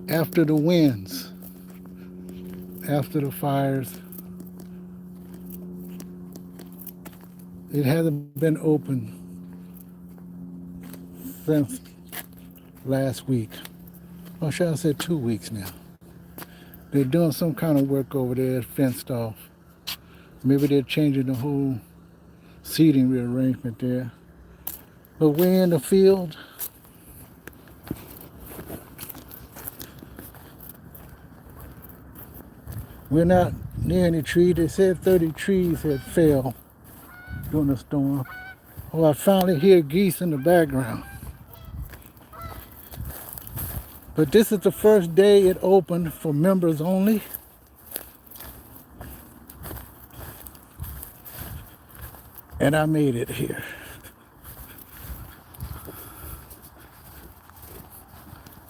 after the winds, after the fires. It hasn't been open since last week. Or should I say 2 weeks now? They're doing some kind of work over there, fenced off. Maybe they're changing the whole seating rearrangement there. But we're in the field. We're not near any trees. They said 30 trees had fell during the storm. Oh, I finally hear geese in the background. But this is the first day it opened for members only. And I made it here.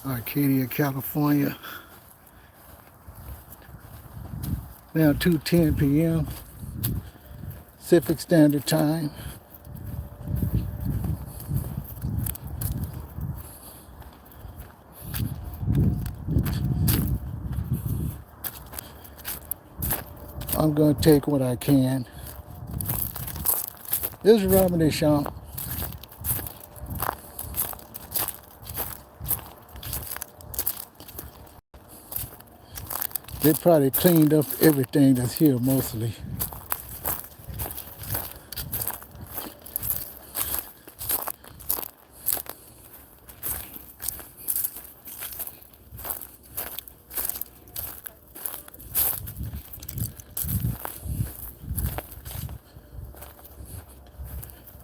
Arcadia, California. Now 2:10 p.m. Pacific Standard Time. I'm going to take what I can. This is Robin Deschamps. They probably cleaned up everything that's here mostly.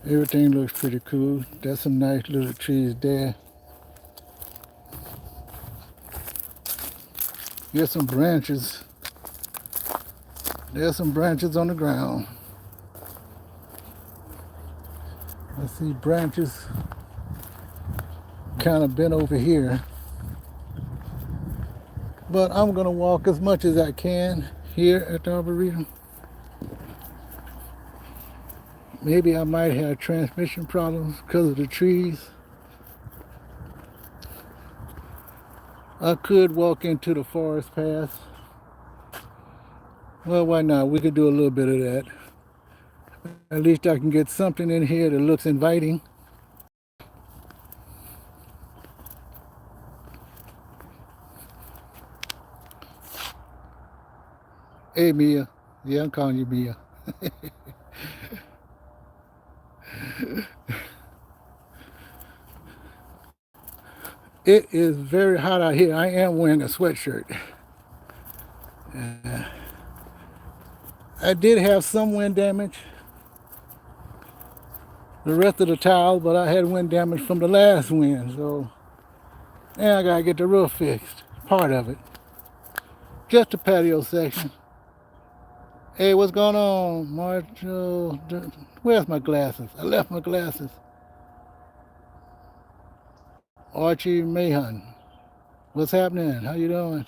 Everything looks pretty cool. There's some nice little trees there. Here's some branches. There's some branches on the ground. I see branches kind of bent over here. But I'm going to walk as much as I can here at the Arboretum. Maybe I might have transmission problems because of the trees. I could walk into the forest path. Well, why not? We could do a little bit of that. At least I can get something in here that looks inviting. Hey, Mia. Yeah, I'm calling you Mia. It is very hot out here. I am wearing a sweatshirt. I did have some wind damage. The rest of the towel, but I had wind damage from the last wind, so now I gotta get the roof fixed. Part of it. Just the patio section. Hey, what's going on, Marshall? Where's my glasses? I left my glasses. Archie Mahon. What's happening? How you doing?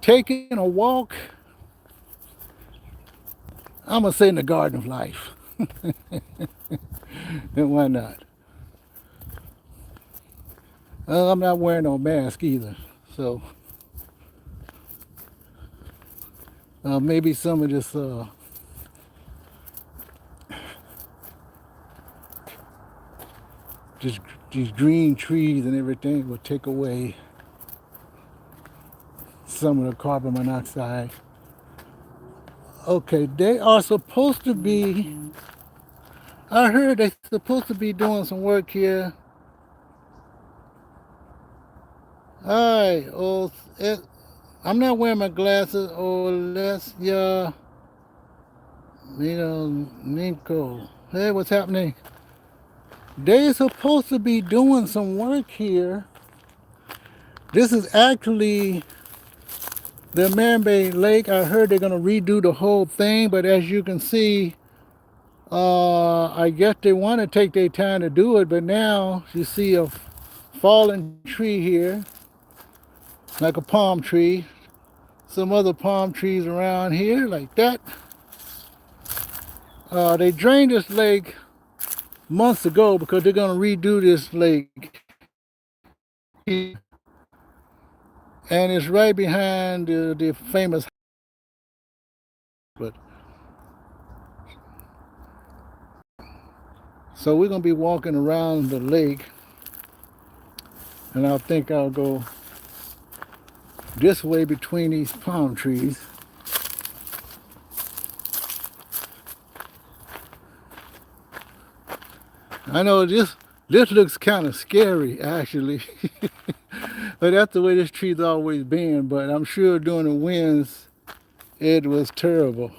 Taking a walk. I'm gonna say in the Garden of Life. And why not? I'm not wearing no mask either, so maybe some of this just these green trees and everything will take away some of the carbon monoxide. Okay, they are supposed to be, I heard they're supposed to be doing some work here. Alright, I'm not wearing my glasses, or less, yeah, Ninko. Hey, what's happening? They're supposed to be doing some work here. This is actually the Man-Made Lake. I heard they're going to redo the whole thing, but as you can see, I guess they want to take their time to do it, but now you see a fallen tree here, like a palm tree. Some other palm trees around here, like that. They drained this lake months ago because they're going to redo this lake. and it's right behind the famous. But so we're gonna be walking around the lake, and I think I'll go this way between these palm trees. I know this looks kind of scary actually, but that's the way this tree's always been. But I'm sure during the winds it was terrible.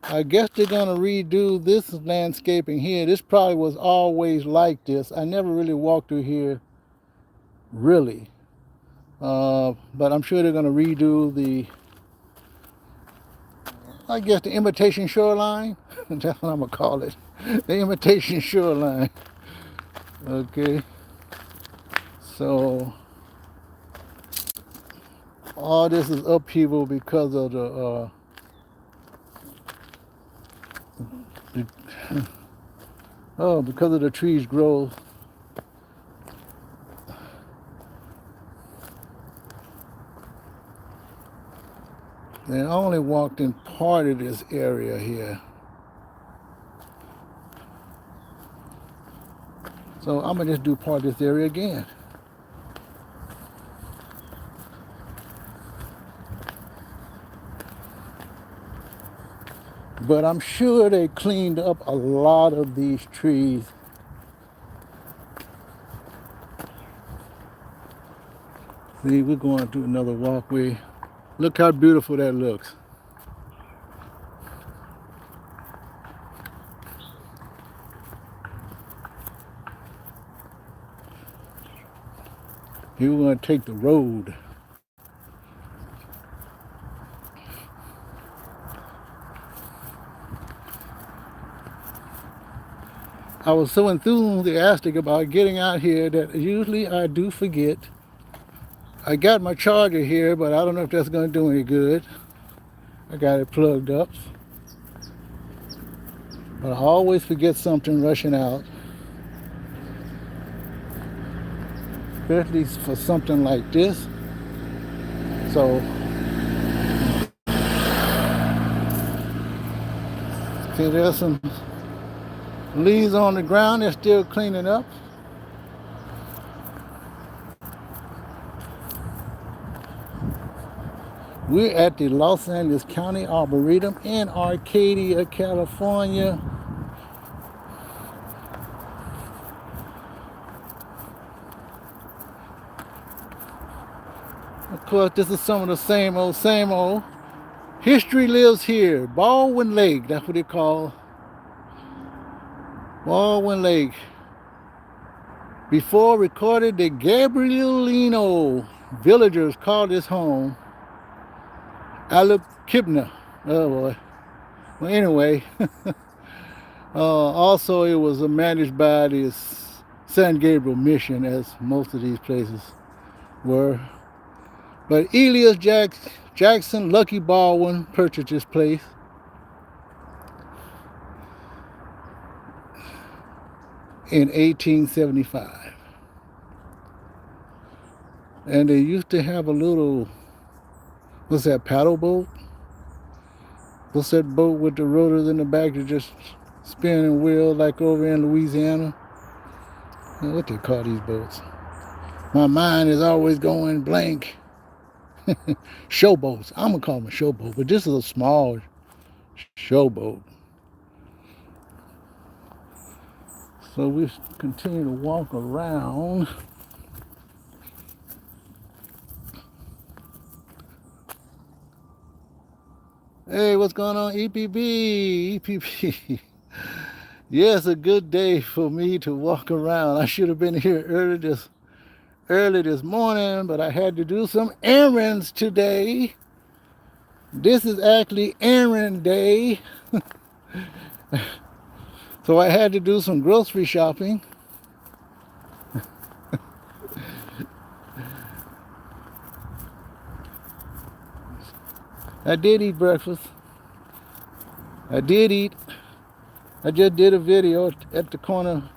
I guess they're gonna redo this landscaping here. This probably was always like this. I never really walked through here, really. But I'm sure they're gonna redo the, I guess, the imitation shoreline. That's what I'm gonna call it. The imitation shoreline. Okay. So all this is upheaval because of the because of the trees' growth. And I only walked in part of this area here. So I'm gonna just do part of this area again. But I'm sure they cleaned up a lot of these trees. See, we're going through another walkway. Look how beautiful that looks. Here we're going to take the road. I was so enthusiastic about getting out here that usually I do forget. I got my charger here, but I don't know if that's going to do any good. I got it plugged up. But I always forget something rushing out. Especially for something like this. So, see, there's some leaves on the ground. They're still cleaning up. We're at the Los Angeles County Arboretum in Arcadia, California. Of course, this is some of the same old. History lives here. Baldwin Lake, that's what they call Baldwin Lake. Before recorded, the Gabrielino villagers called this home Alukibna. Oh boy. Well, anyway, also it was managed by the San Gabriel Mission, as most of these places were. But Elias Jackson Lucky Baldwin purchased this place. In 1875. And they used to have a little, what's that, paddle boat? What's that boat with the rotors in the back that just spin and wheel like over in Louisiana? What they call these boats? My mind is always going blank. Showboats. I'm gonna call them a showboat, but this is a small showboat. So we continue to walk around. Hey, what's going on, EPB? EPB. Yes, a good day for me to walk around. I should have been here early this morning, but I had to do some errands today. This is actually errand day. So I had to do some grocery shopping. I did eat breakfast. I did eat. I just did a video at the corner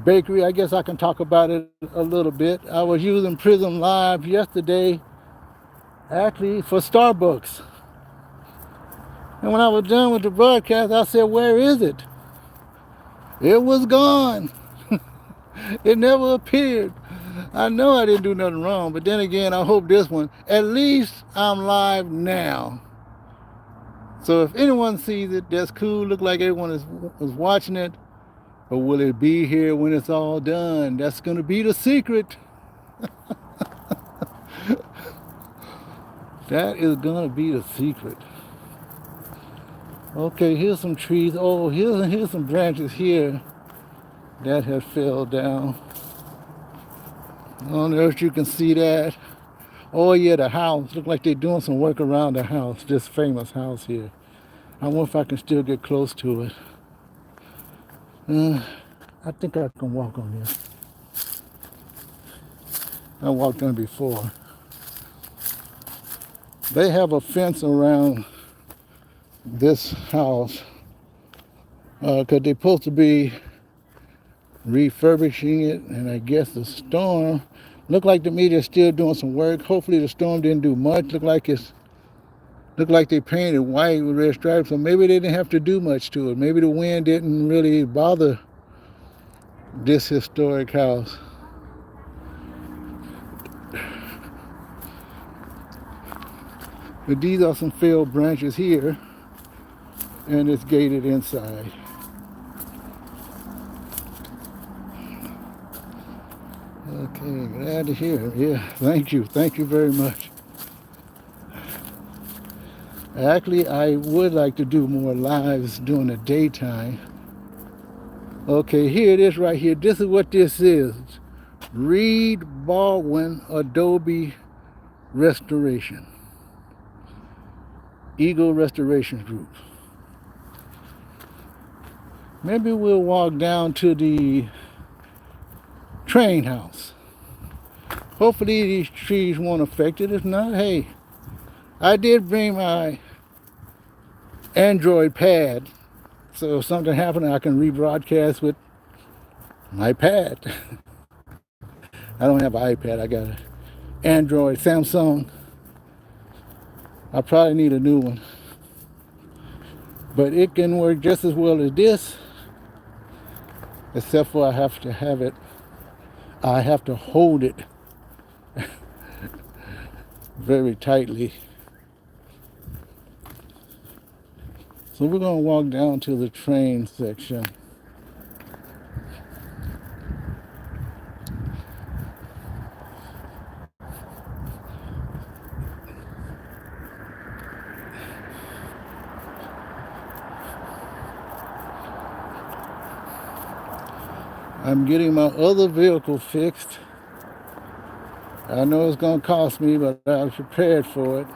bakery. I guess I can talk about it a little bit. I was using Prism Live yesterday, actually for Starbucks. And when I was done with the broadcast, I said, where is it? It was gone. It never appeared. I know I didn't do nothing wrong, but then again, I hope this one, at least I'm live now. So if anyone sees it, that's cool. Look like everyone is watching it. But will it be here when it's all done? That's going to be the secret. That is going to be the secret. Okay, here's some trees. Oh, here's some branches here that have fell down. I don't know if you can see that. Oh yeah, the house. Look like they're doing some work around the house. This famous house here. I wonder if I can still get close to it. I think I can walk on this. I walked on it before. They have a fence around this house because they're supposed to be refurbishing it, and I guess the storm looked like to me they're still doing some work. Hopefully the storm didn't do much. Looked like they painted white with red stripes, so maybe they didn't have to do much to it. Maybe the wind didn't really bother this historic house. But these are some felled branches here, and it's gated inside. Okay, glad to hear it. Yeah, thank you very much. Actually, I would like to do more lives during the daytime. Okay, here it is right here. This is what this is. Reed Baldwin Adobe Restoration. Eagle Restoration Group. Maybe we'll walk down to the train house. Hopefully these trees won't affect it. If not, hey, I did bring my Android pad, so if something happened, I can rebroadcast with my pad. I don't have an iPad. I got an Android Samsung. I probably need a new one, but it can work just as well as this, except for I have to have it. I have to hold it very tightly. So we're going to walk down to the train section. I'm getting my other vehicle fixed. I know it's going to cost me, but I was prepared for it.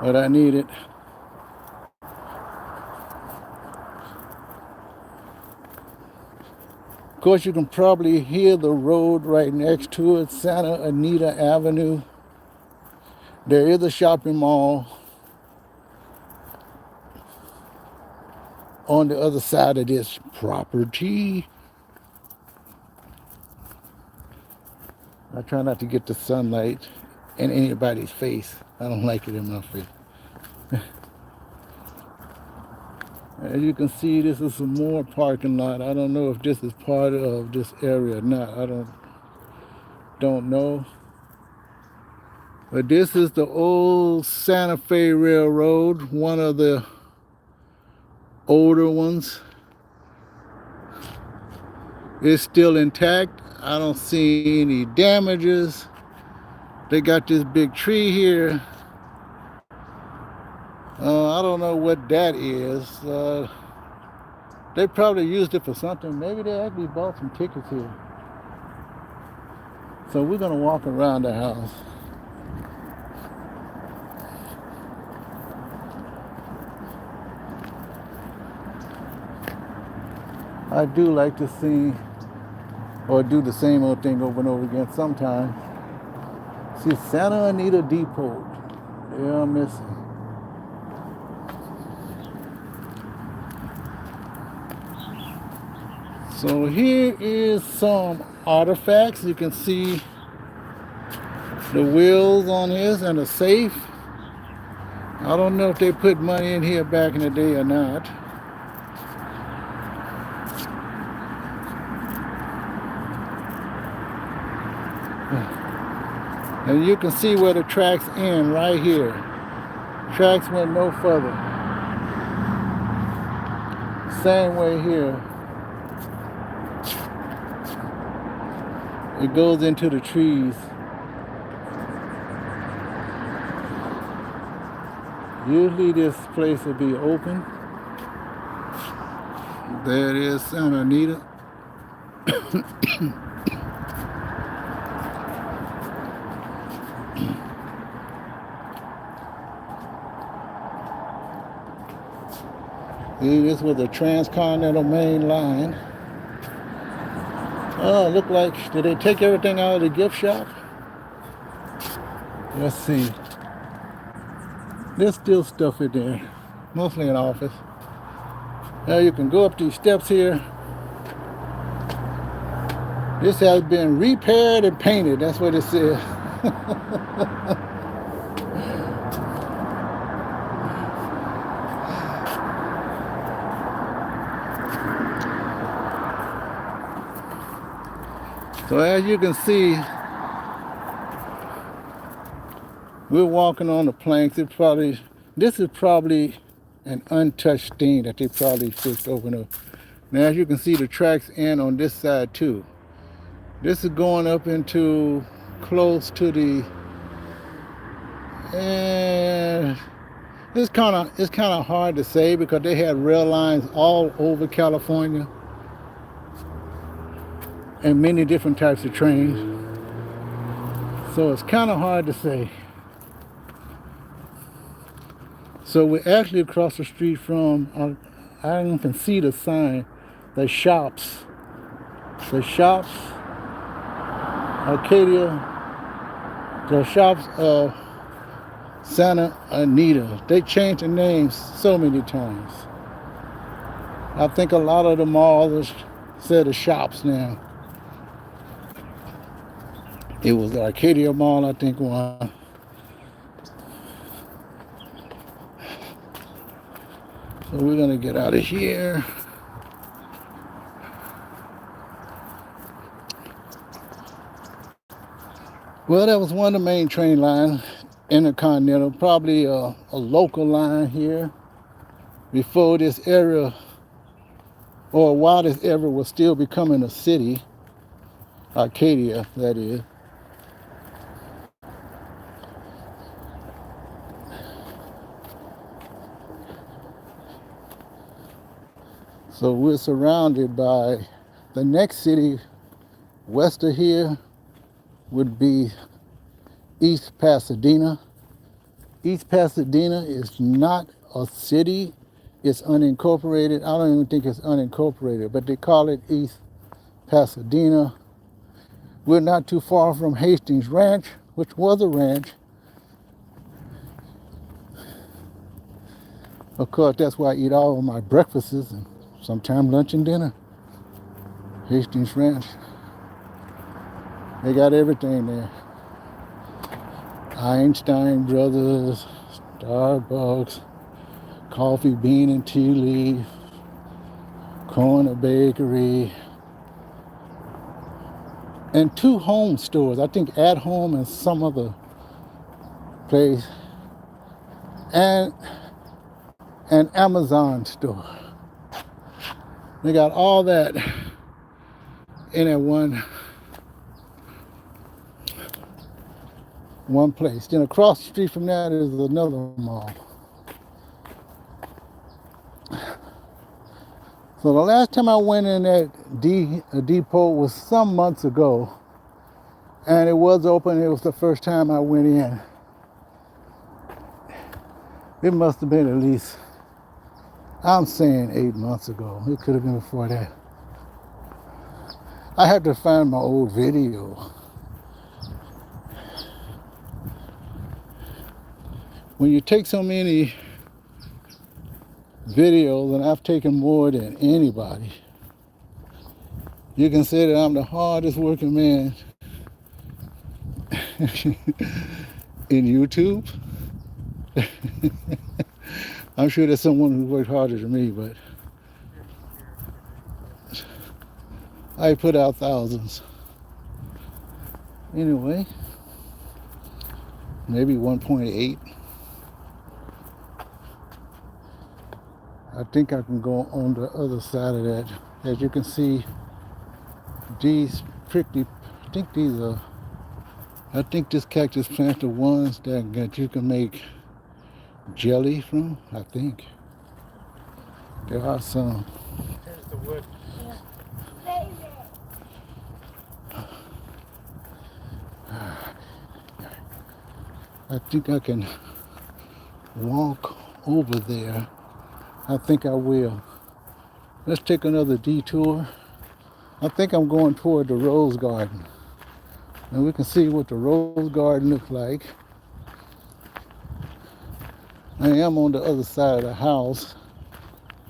But I need it. Of course, you can probably hear the road right next to it, Santa Anita Avenue. There is a shopping mall on the other side of this property. I try not to get the sunlight in anybody's face. I don't like it in my face. As you can see, this is some more parking lot. I don't know if this is part of this area or not. I don't know. But this is the old Santa Fe Railroad, one of the older ones. It's still intact. I don't see any damages. They got this big tree here. I don't know what that is. They probably used it for something. Maybe they actually bought some tickets here. So we're going to walk around the house. I do like to see or do the same old thing over and over again sometimes. See, Santa Anita Depot. They are missing. So here is some artifacts. You can see the wheels on this and a safe. I don't know if they put money in here back in the day or not. And you can see where the tracks end right here. Tracks went no further. Same way here. It goes into the trees. Usually this place will be open. There it is, Santa Anita. This was a transcontinental main line. Oh, look like, did they take everything out of the gift shop? Let's see. There's still stuff in there, mostly an office. Now you can go up these steps here. This has been repaired and painted, that's what it says. So as you can see, we're walking on the planks. This is probably an untouched thing that they probably fixed over there. Now as you can see, the tracks end on this side too. This is going up into close to the, and it's kind of hard to say because they had rail lines all over California and many different types of trains. So it's kind of hard to say. So we're actually across the street from, I can see the sign, the shops, Arcadia, the shops of Santa Anita. They changed the names so many times. I think a lot of the malls said the shops now. It was the Arcadia Mall, I think, one. So we're gonna get out of here. Well, that was one of the main train lines, Intercontinental, probably a local line here before this area, or while this area was still becoming a city, Arcadia, that is. So we're surrounded by the next city west of here would be East Pasadena. East Pasadena is not a city. It's unincorporated. I don't even think it's unincorporated, but they call it East Pasadena. We're not too far from Hastings Ranch, which was a ranch. Of course, that's where I eat all of my breakfasts and sometimes lunch and dinner. Hastings Ranch. They got everything there. Einstein Brothers, Starbucks, Coffee Bean and Tea Leaf, Corner Bakery, and 2 home stores. I think At Home and some other place, and an Amazon store. They got all that in that one place. Then across the street from that is another mall. So the last time I went in that depot was some months ago, and it was open. It was the first time I went in. It must have been at least, I'm saying 8 months ago. It could have been before that. I had to find my old video. When you take so many videos, and I've taken more than anybody, You can say that I'm the hardest working man in YouTube. I'm sure there's someone who worked harder than me, but I put out thousands. Anyway, maybe 1.8. I think I can go on the other side of that. As you can see, these prickly, I think this cactus plants are ones that you can make jelly from, I think. There are some. Here's the wood. I think I can walk over there. I think I will. Let's take another detour. I think I'm going toward the rose garden. And we can see what the rose garden looks like. I am on the other side of the house.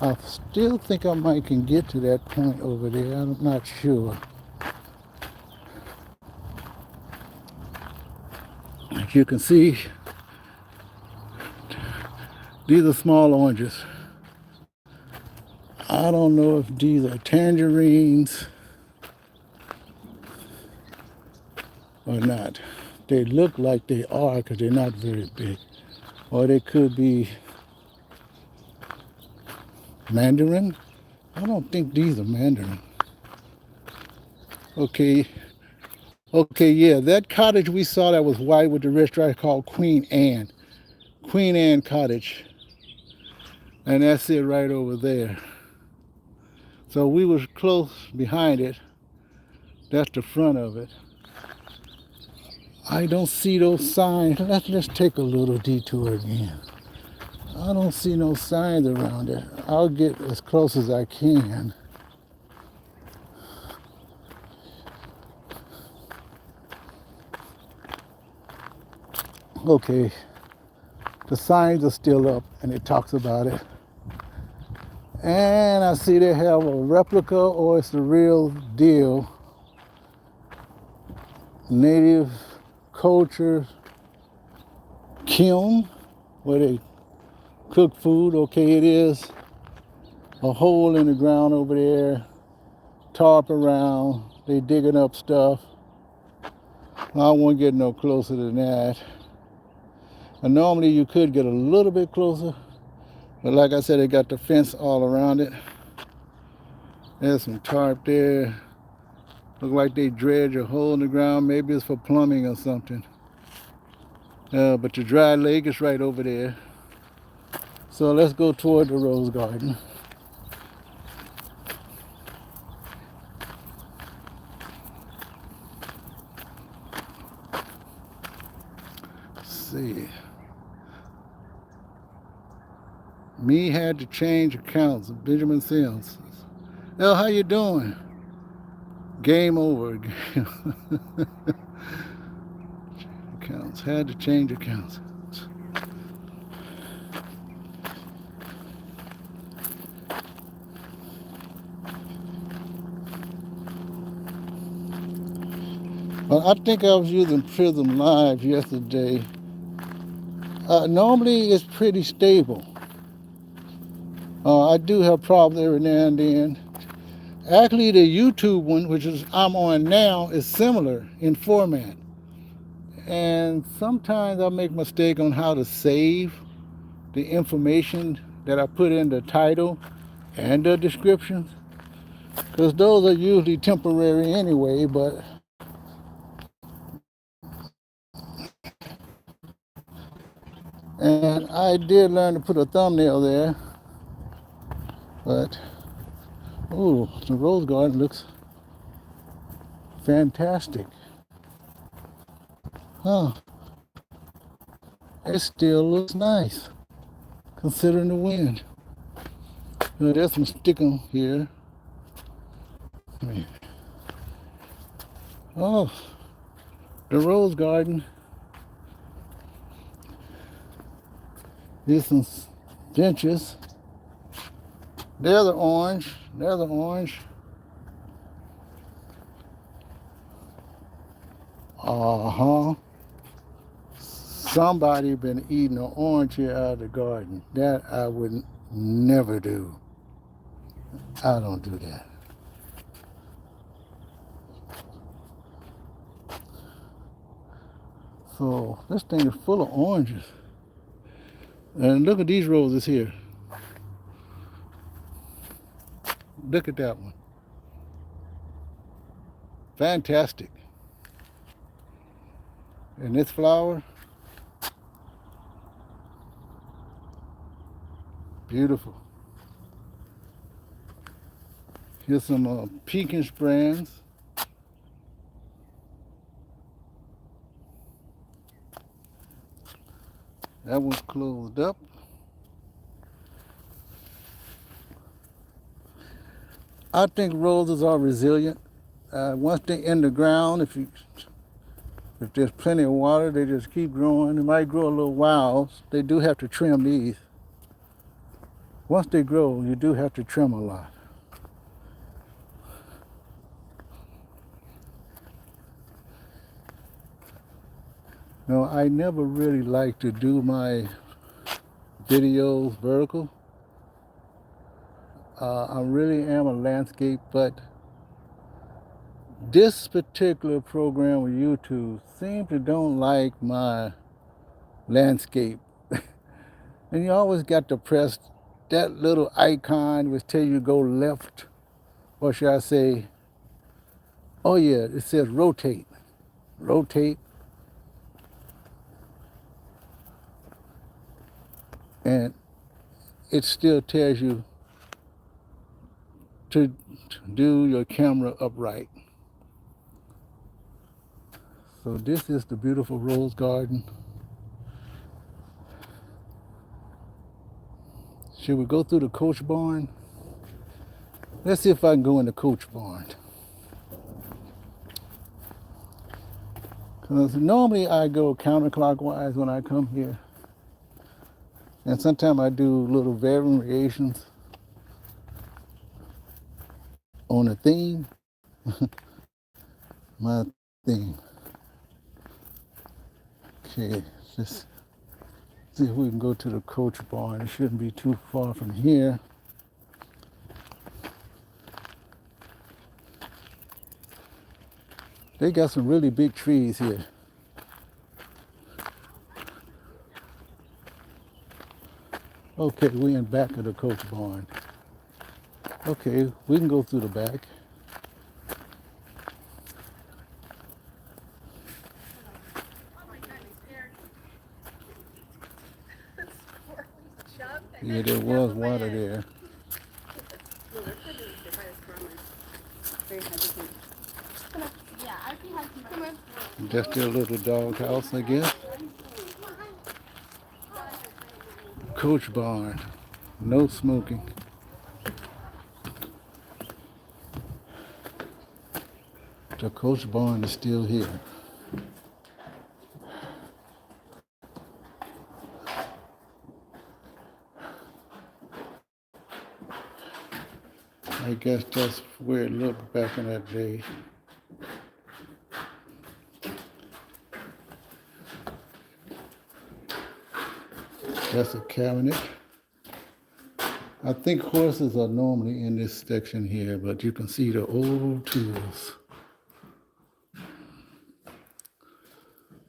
I still think I might can get to that point over there. I'm not sure. As you can see, these are small oranges. I don't know if these are tangerines or not. They look like they are because they're not very big. Or they could be mandarin. I don't think these are mandarin. Okay, yeah, that cottage we saw that was white with the red stripe called Queen Anne. Queen Anne Cottage. And that's it right over there. So we was close behind it. That's the front of it. I don't see those signs. Let's take a little detour again. I don't see no signs around it. I'll get as close as I can. Okay, the signs are still up and it talks about it. And I see they have a replica or it's the real deal. Native culture kiln where they cook food. Okay, it is a hole in the ground over there, tarp around, they digging up stuff. I won't get no closer than that. And normally you could get a little bit closer, but like I said, they got the fence all around it. There's some tarp there. Look like they dredge a hole in the ground. Maybe it's for plumbing or something. But the dry lake is right over there. So let's go toward the rose garden. Let's see. Me had to change accounts. Benjamin Sims. El, how you doing? Game over. Accounts. Had to change accounts. Well, I think I was using Prism Live yesterday. Normally it's pretty stable. I do have problems every now and then. Actually, the YouTube one, which is I'm on now, is similar in format. And sometimes I make a mistake on how to save the information that I put in the title and the description, because those are usually temporary anyway. But and I did learn to put a thumbnail there. But ooh, the rose garden looks fantastic. Huh. It still looks nice, considering the wind. There's some stickum here. Oh, the rose garden. There's some benches. There's an orange. There's an orange. Uh-huh. Somebody been eating an orange here out of the garden. That I would never do. I don't do that. So this thing is full of oranges. And look at these roses here. Look at that one. Fantastic. And this flower, beautiful. Here's some pecan brands. That one's closed up. I think roses are resilient. Once they're in the ground, if there's plenty of water, they just keep growing. They might grow a little wild. They do have to trim these. Once they grow, you do have to trim a lot. No, I never really like to do my videos vertical. I really am a landscape, but this particular program with YouTube seems to don't like my landscape. And you always got to press that little icon which tell you go left, or should I say, oh yeah, it says rotate. Rotate. And it still tells you to do your camera upright. So this is the beautiful rose garden. Should we go through the coach barn? Let's see if I can go in the coach barn. Because normally I go counterclockwise when I come here. And sometimes I do little variations on a theme. My theme. Okay, let's see if we can go to the coach barn. It shouldn't be too far from here. They got some really big trees here. Okay, we in back of the coach barn. Okay, we can go through the back. Yeah, there was water there. Just their little dog house, I guess. Coach barn, no smoking. The coach barn is still here. I guess that's where it looked back in that day. That's a cabinet. I think horses are normally in this section here, but you can see the old tools.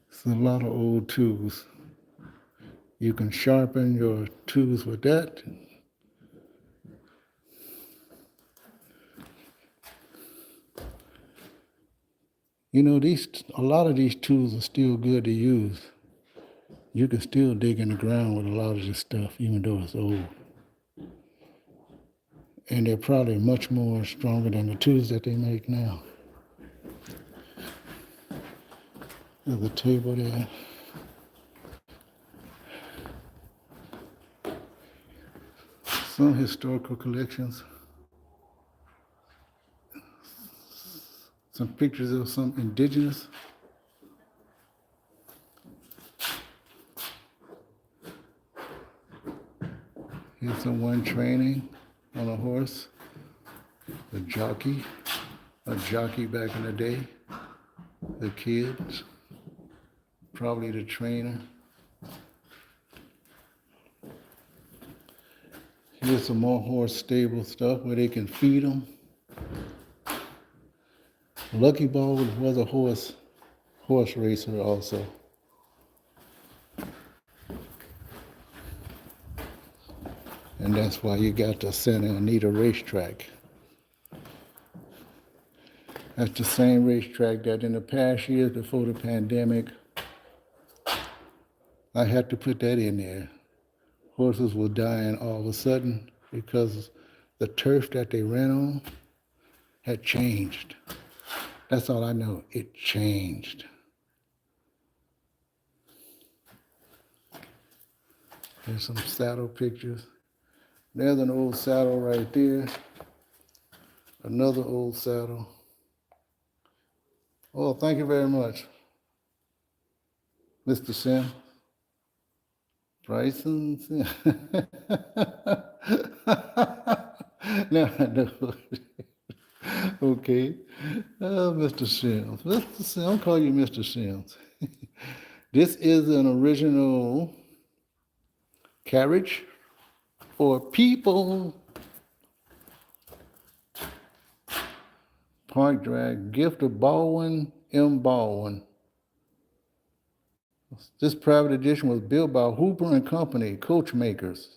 It's a lot of old tools. You can sharpen your tools with that. You know, a lot of these tools are still good to use. You can still dig in the ground with a lot of this stuff, even though it's old. And they're probably much more stronger than the tools that they make now. There's a table there. Some historical collections. Some pictures of some indigenous. Here's someone training on a horse, a jockey back in the day. the kids, probably the trainer. Here's some more horse stable stuff where they can feed them. Lucky Ball was a horse racer also. And that's why you got the Santa Anita racetrack. That's the same racetrack that in the past years before the pandemic, I had to put that in there. Horses were dying all of a sudden because the turf that they ran on had changed. That's all I know. It changed. There's some saddle pictures. There's an old saddle right there. Another old saddle. Oh, thank you very much, Mr. Sim. Bryson Sim. No, no. Okay. Mr. Sims. Mr. Sims. I'll call you Mr. Sims. This is an original carriage for people. Park Drag, gift of Baldwin M. Baldwin. This private edition was built by Hooper and Company, coachmakers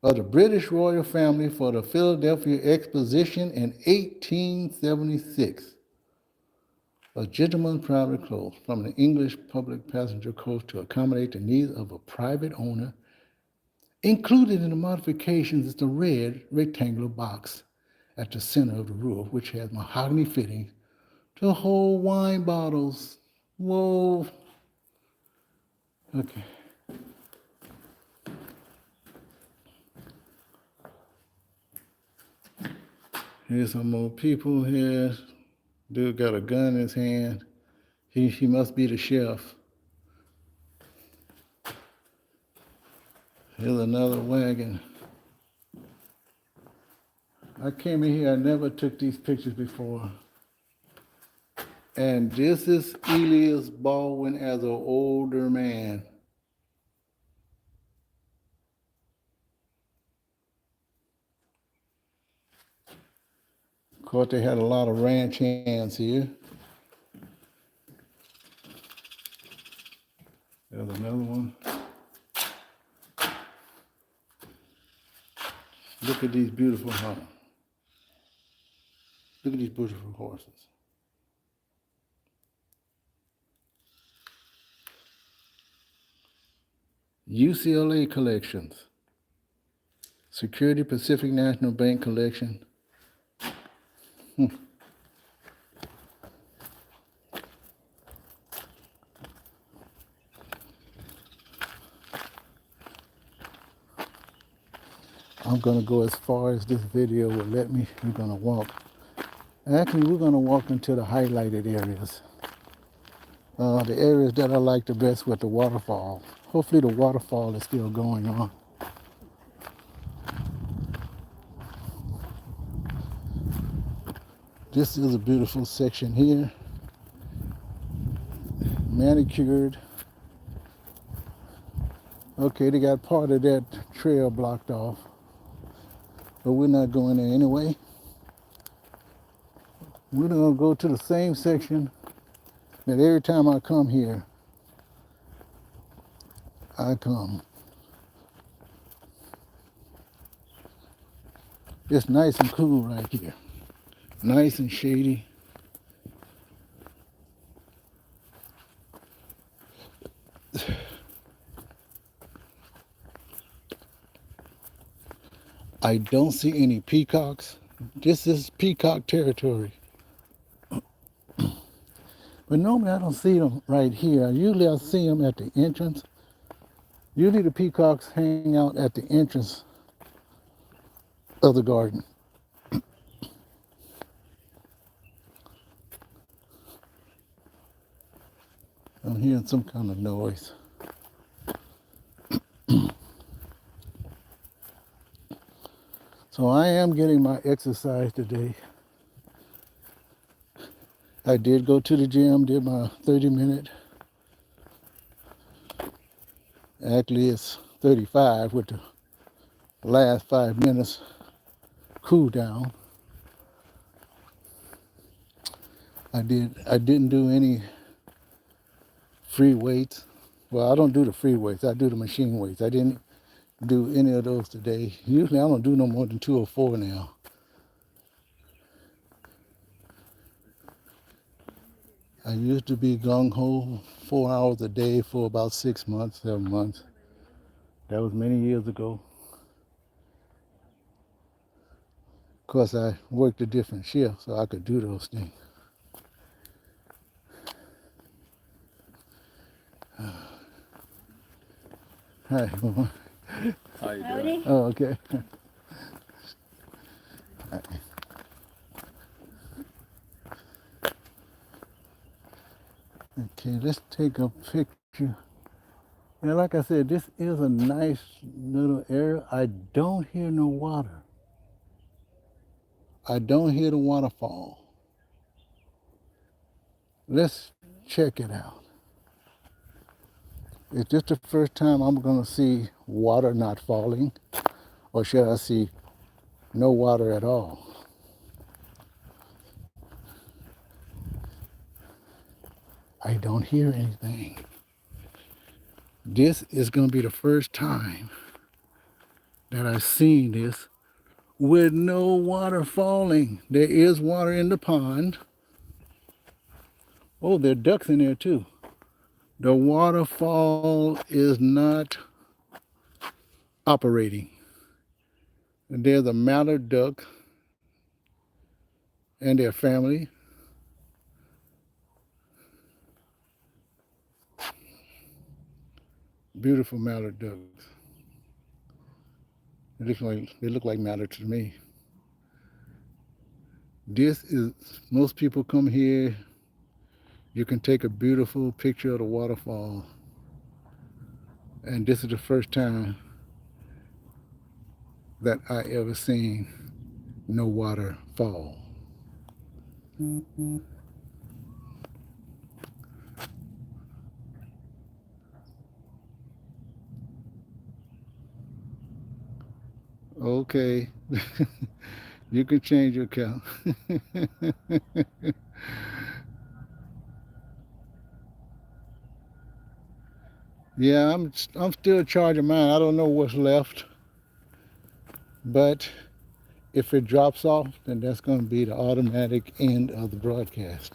of the British royal family for the Philadelphia Exposition in 1876. A gentleman's private coach from an English public passenger coach to accommodate the needs of a private owner. Included in the modifications is the red rectangular box at the center of the roof, which has mahogany fittings to hold wine bottles. Whoa. Okay. Here's some more people here. Dude got a gun in his hand. He must be the chef. Here's another wagon. I came in here, I never took these pictures before. And this is Elias Baldwin as an older man. Of course, they had a lot of ranch hands here. There's another one. Look at these beautiful horses. Look at these beautiful horses. UCLA collections. Security Pacific National Bank collection. I'm going to go as far as this video will let me. We're going to walk. Actually, we're going to walk into the highlighted areas. The areas that I like the best with the waterfall. Hopefully the waterfall is still going on. This is a beautiful section here. Manicured. Okay, they got part of that trail blocked off. But we're not going there anyway. We're going to go to the same section that every time I come here, I come. It's nice and cool right here. Nice and shady. I don't see any peacocks. This is peacock territory. But normally I don't see them right here. Usually I see them at the entrance. Usually the peacocks hang out at the entrance of the garden. I'm hearing some kind of noise. So I am getting my exercise today. I did go to the gym, did my 30-minute. Actually, it's 35 with the last 5 minutes cool down. I didn't do any free weights. Well, I don't do the free weights. I do the machine weights. I didn't do any of those today. Usually I don't do no more than 2 or 4 now. I used to be gung-ho 4 hours a day for about 6 months, 7 months. That was many years ago. Of course, I worked a different shift, so I could do those things. Hi. How you doing? Oh, okay. Okay, let's take a picture. And like I said, this is a nice little area. I don't hear no water. I don't hear the waterfall. Let's check it out. Is this the first time I'm going to see water not falling? Or should I see no water at all? I don't hear anything. This is going to be the first time that I've seen this with no water falling. There is water in the pond. Oh, there are ducks in there too. The waterfall is not operating. There's a mallard duck and their family. Beautiful mallard ducks. They look like mallards to me. This is, most people come here, you can take a beautiful picture of the waterfall. And this is the first time that I ever seen no water fall. Okay, you can change your count. Yeah, I'm still charging mine. I don't know what's left, but if it drops off, then that's going to be the automatic end of the broadcast.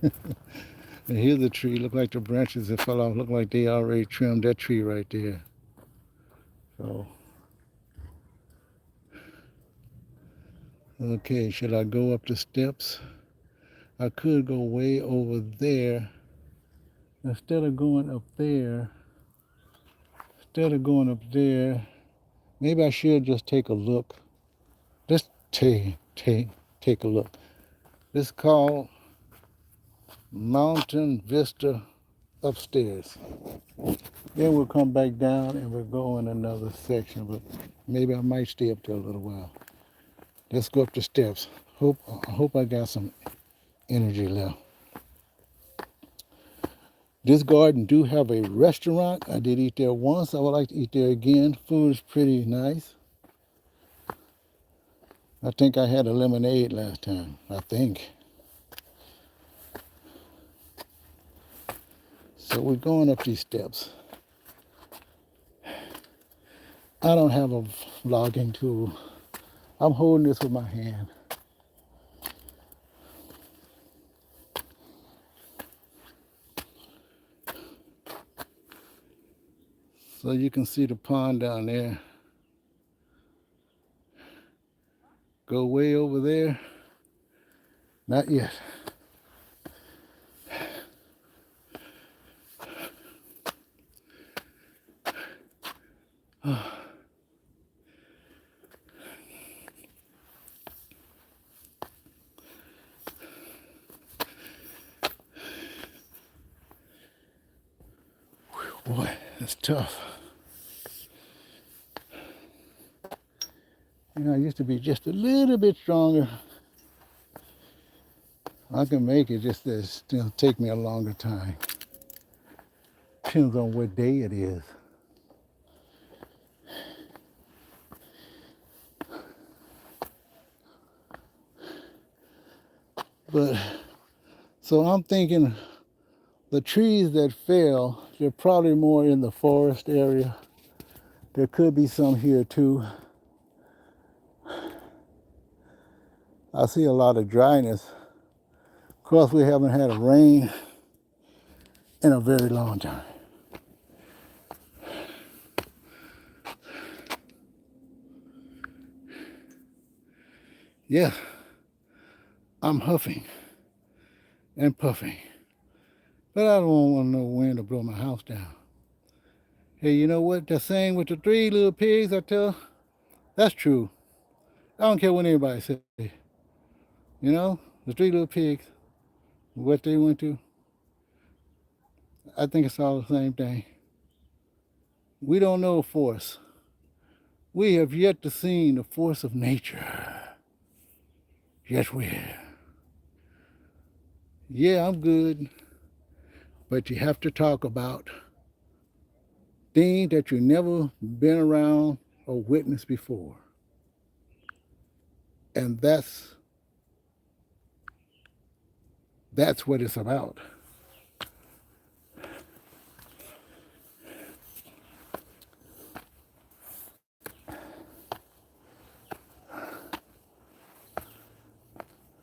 And here's a tree. Look like the branches that fell off. Look like they already trimmed that tree right there. So, okay, should I go up the steps? I could go way over there. Instead of going up there, maybe I should just take a look. Let's take a look. This is called Mountain Vista upstairs. Then we'll come back down and we'll go in another section, but maybe I might stay up there a little while. Let's go up the steps. I hope I got some energy left. This garden do have a restaurant. I did eat there once. I would like to eat there again. Food is pretty nice. I think I had a lemonade last time, I think. So we're going up these steps. I don't have a vlogging tool. I'm holding this with my hand. So you can see the pond down there. Go way over there. Not yet. Boy, that's tough. You know, I used to be just a little bit stronger. I can make it, just that it'll take me a longer time. Depends on what day it is. But, so I'm thinking the trees that fell, they're probably more in the forest area. There could be some here too. I see a lot of dryness. Of course, we haven't had a rain in a very long time. Yeah, I'm huffing and puffing, but I don't want no wind to blow my house down. Hey, you know what? That saying with the three little pigs, I tell, that's true. I don't care what anybody say. You know, the three little pigs, what they went to, I think it's all the same thing. We don't know force. We have yet to see the force of nature. Yes, we have. Yeah, I'm good, but you have to talk about things that you've never been around or witnessed before. And that's what it's about.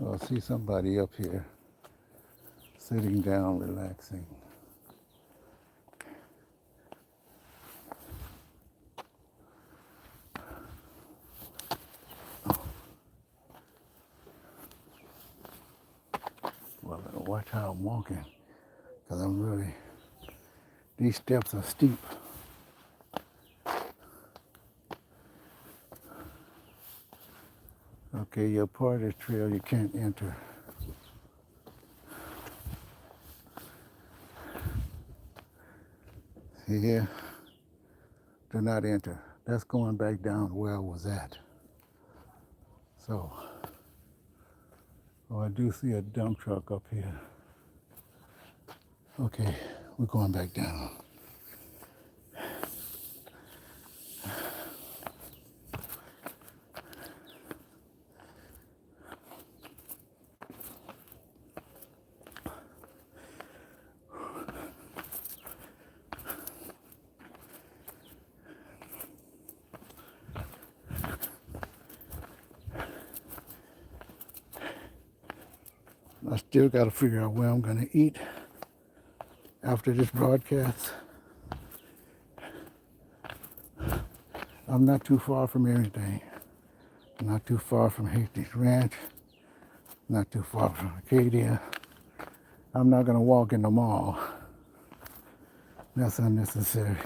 I'll see somebody up here sitting down, relaxing. Well, I better watch how I'm walking, because these steps are steep. Okay, you're part of the trail, you can't enter. See here? Do not enter. That's going back down where I was at. So, I do see a dump truck up here. Okay, we're going back down. I still got to figure out where I'm going to eat after this broadcast. I'm not too far from anything. Not too far from Hastings Ranch. Not too far from Acadia. I'm not going to walk in the mall. That's unnecessary.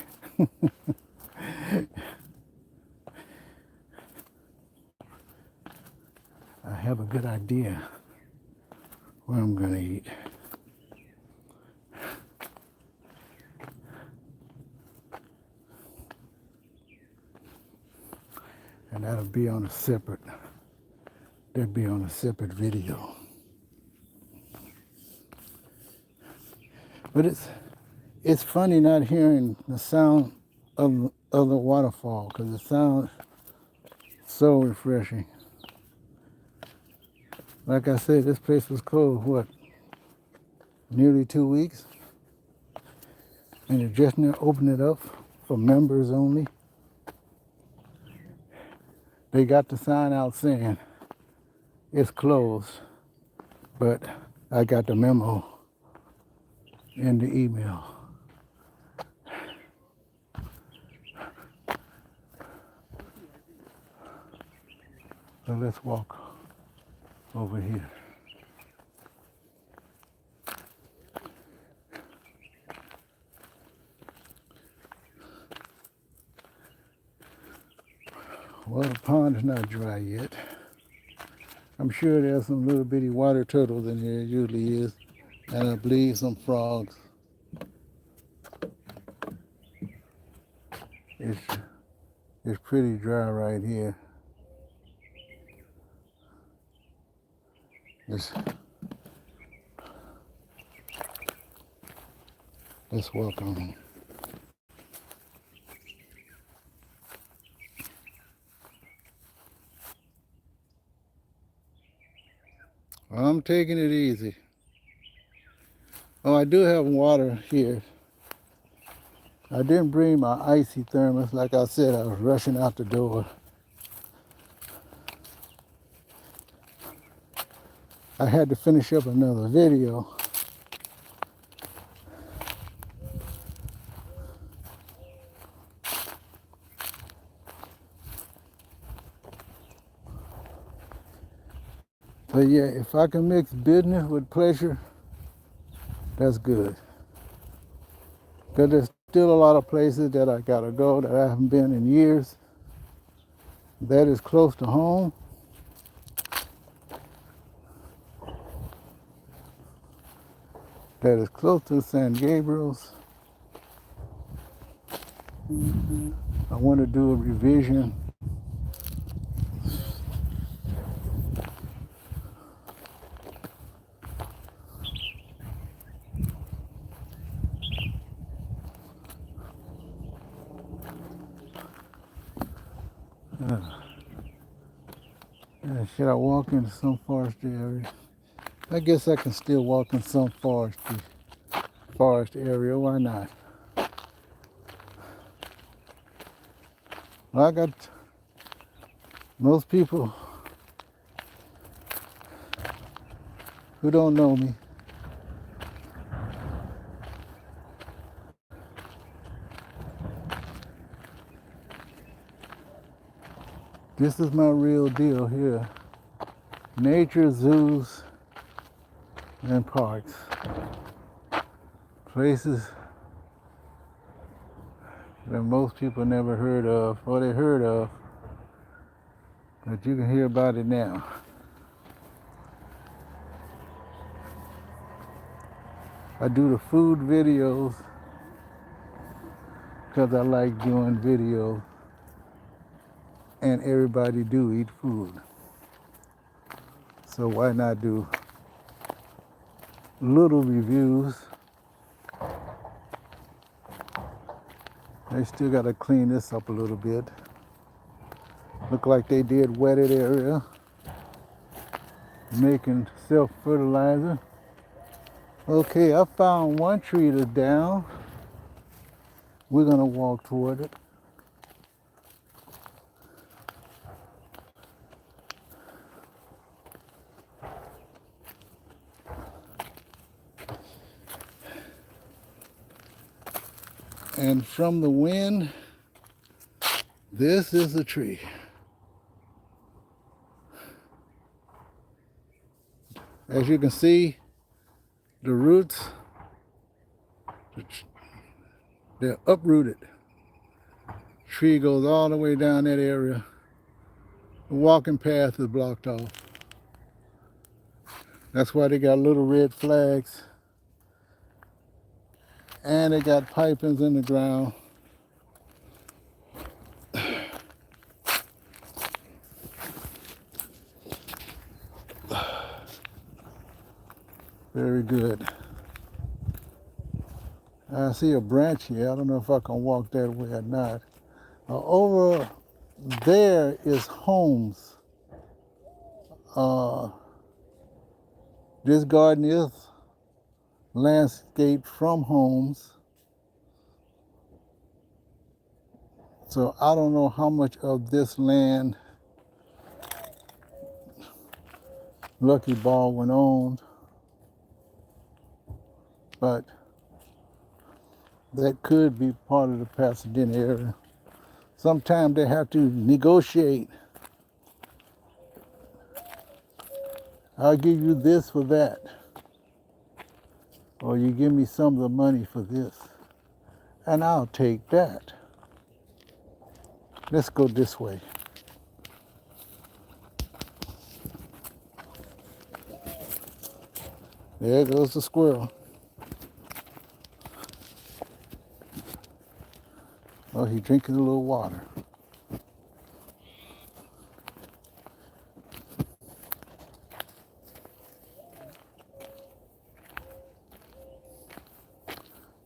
I have a good idea where I'm going to eat. And that'll be on a separate video. But it's funny not hearing the sound of the waterfall, because it sounds so refreshing. Like I said, this place was closed, what, nearly 2 weeks? And it just now opened it up for members only. They got the sign out saying it's closed, but I got the memo in the email. So let's walk over here. Well, the pond is not dry yet. I'm sure there's some little bitty water turtles in here, it usually is, and I believe some frogs. It's pretty dry right here. Let's welcome. I'm taking it easy. Oh, I do have water here. I didn't bring my icy thermos. Like I said, I was rushing out the door. I had to finish up another video. But yeah, if I can mix business with pleasure, that's good. Because there's still a lot of places that I gotta go that I haven't been in years. That is close to home. That is close to San Gabriel's. I want to do a revision. Should I walk into some forestry area? I guess I can still walk in some forest area. Why not? Well, I got most people who don't know me. This is my real deal here. Nature zoos and parks. Places that most people never heard of, or they heard of, but you can hear about it now. I do the food videos because I like doing videos, and everybody do eat food. So why not do little reviews? They still got to clean this up a little bit. Look like they did wetted area, making self-fertilizer. Okay, I found one tree that's down. We're gonna walk toward it. And from the wind, this is a tree. As you can see, the roots, they're uprooted. Tree goes all the way down that area. The walking path is blocked off. That's why they got little red flags. And they got pipings in the ground. Very good. I see a branch here. I don't know if I can walk that way or not. Over there is homes. This garden is landscaped from homes. So I don't know how much of this land Lucky Baldwin owned, but that could be part of the Pasadena area. Sometimes they have to negotiate. I'll give you this for that, or you give me some of the money for this, and I'll take that. Let's go this way. There goes the squirrel. Oh, he's drinking a little water.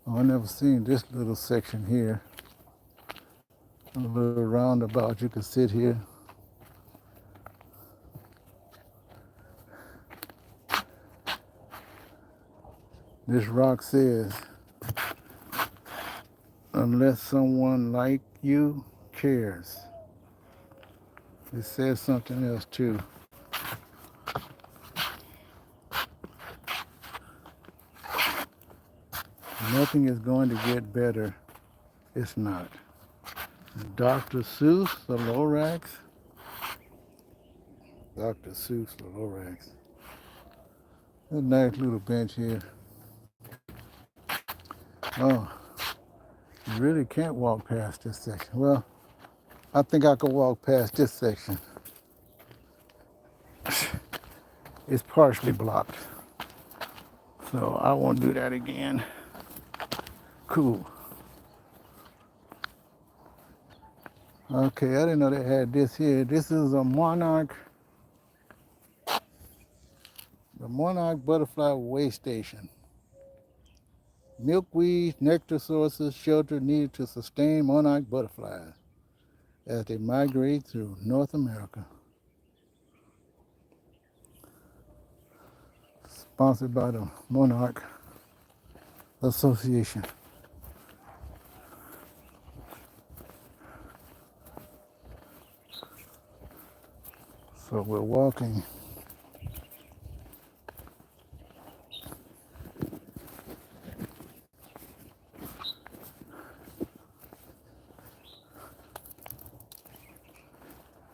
Oh, I never seen this little section here. A little roundabout. You can sit here. This rock says, unless someone like you cares. It says something else too. Nothing is going to get better. It's not. Dr. Seuss, the Lorax. Dr. Seuss, the Lorax. A nice little bench here. Oh, you really can't walk past this section. Well, I think I can walk past this section. It's partially blocked. So I won't do that again. Cool. Okay, I didn't know they had this here. This is a monarch. The monarch butterfly way station. Milkweed, nectar sources, shelter needed to sustain monarch butterflies as they migrate through North America. Sponsored by the Monarch Association. So we're walking.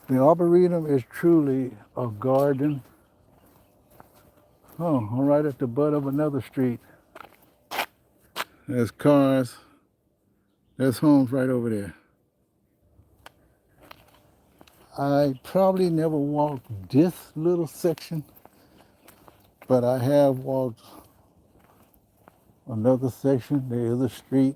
The Arboretum is truly a garden. Oh, I'm right at the butt of another street. There's cars. There's homes right over there. I probably never walked this little section, but I have walked another section. There is a street.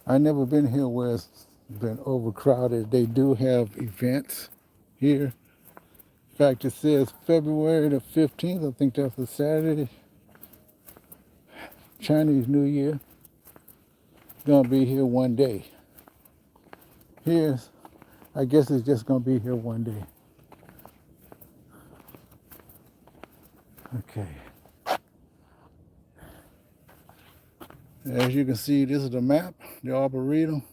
I've never been here where it's been overcrowded. They do have events here. In fact, it says February the 15th. I think that's a Saturday. Chinese New Year. Gonna be here one day. Here's, I guess it's just gonna be here one day. Okay. As you can see, this is the map, the Arboretum.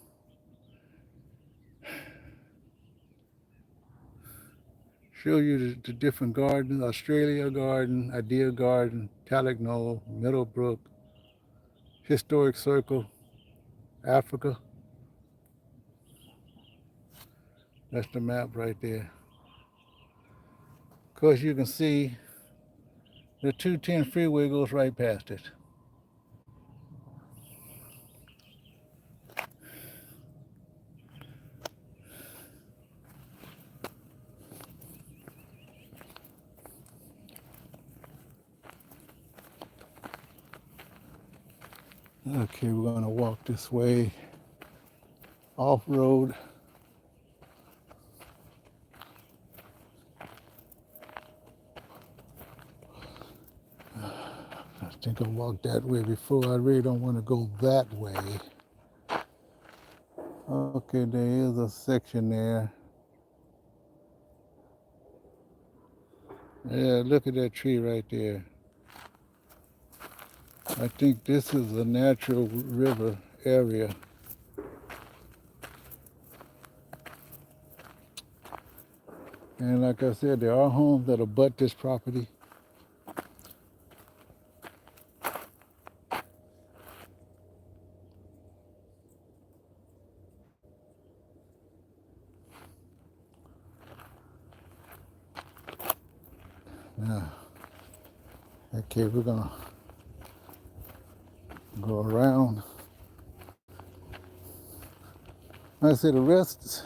Show you the different gardens: Australia Garden, Idea Garden, Tallagnol, Middlebrook, Historic Circle, Africa. That's the map right there. Of course, you can see the 210 freeway goes right past it. Okay, we're gonna walk this way, off-road. I think I walked that way before. I really don't want to go that way. Okay, there is a section there. Yeah, look at that tree right there. I think this is a natural river area. And like I said, there are homes that abut this property. Now, okay, we're gonna go around. Like I said, the rest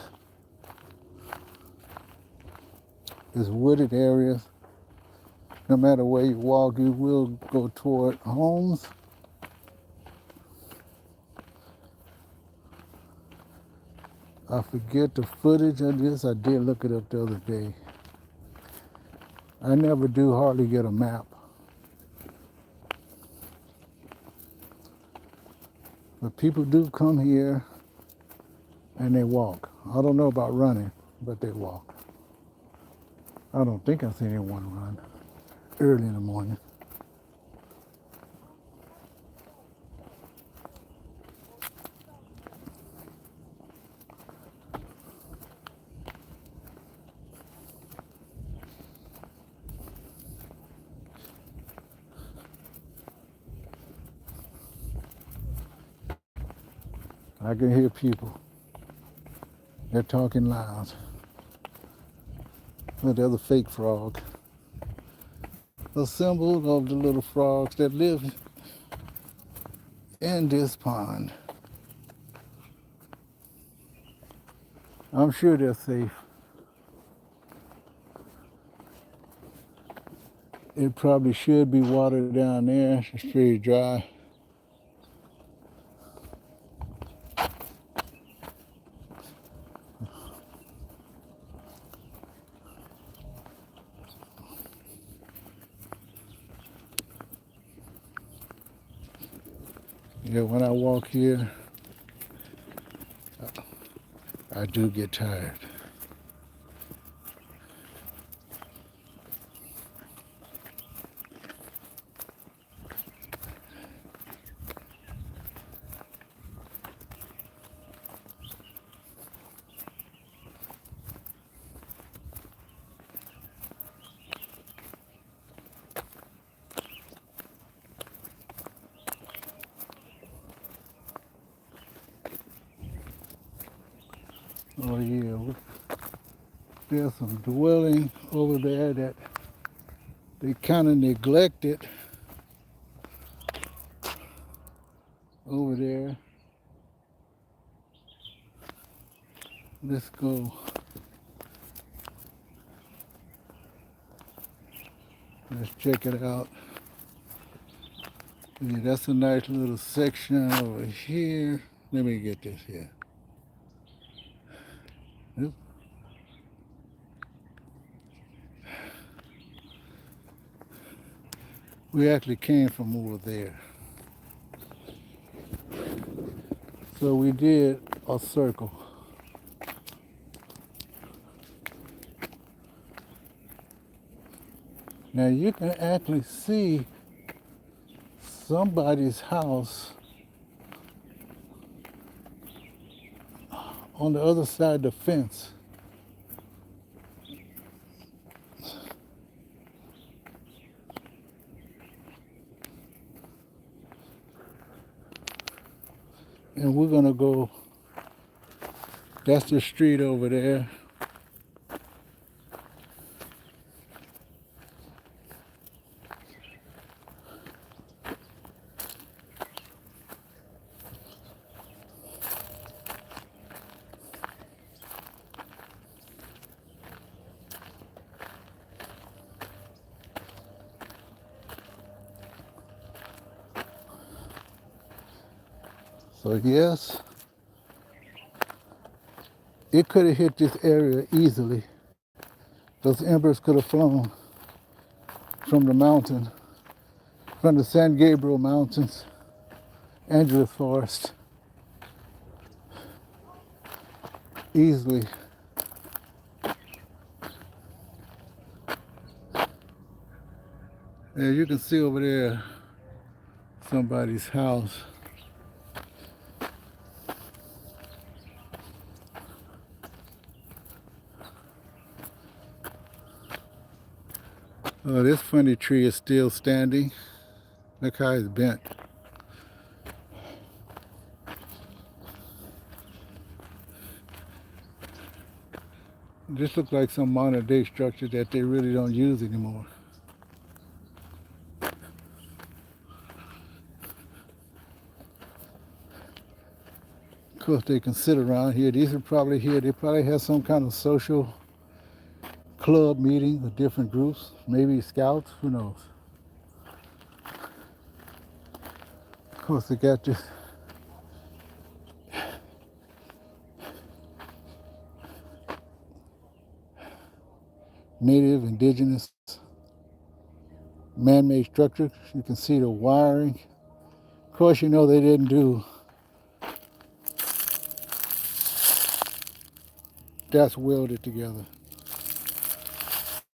is wooded areas. No matter where you walk, you will go toward homes. I forget the footage of this. I did look it up the other day. I never do hardly get a map. But people do come here and they walk. I don't know about running, but they walk. I don't think I've seen anyone run early in the morning. I can hear people. They're talking loud. But there's a fake frog. A symbol of the little frogs that live in this pond. I'm sure they're safe. It probably should be water down there. It's pretty dry. Yeah, when I walk here, I do get tired. Oh yeah, there's some dwelling over there that they kind of neglected over there. Let's go. Let's check it out. Yeah, that's a nice little section over here. Let me get this here. Oop. We actually came from over there. So we did a circle. Now you can actually see somebody's house on the other side of the fence. And we're gonna go, that's the street over there. So yes, it could have hit this area easily. Those embers could have flown from the mountain, from the San Gabriel Mountains, Angeles Forest, easily. And you can see over there somebody's house. Oh, this funny tree is still standing. Look how it's bent. This looks like some modern day structure that they really don't use anymore. Of course, they can sit around here. These are probably here. They probably have some kind of social club meeting with different groups, maybe scouts, who knows. Of course, they got this native, indigenous, man-made structure. You can see the wiring. Of course, you know they didn't do that's welded together.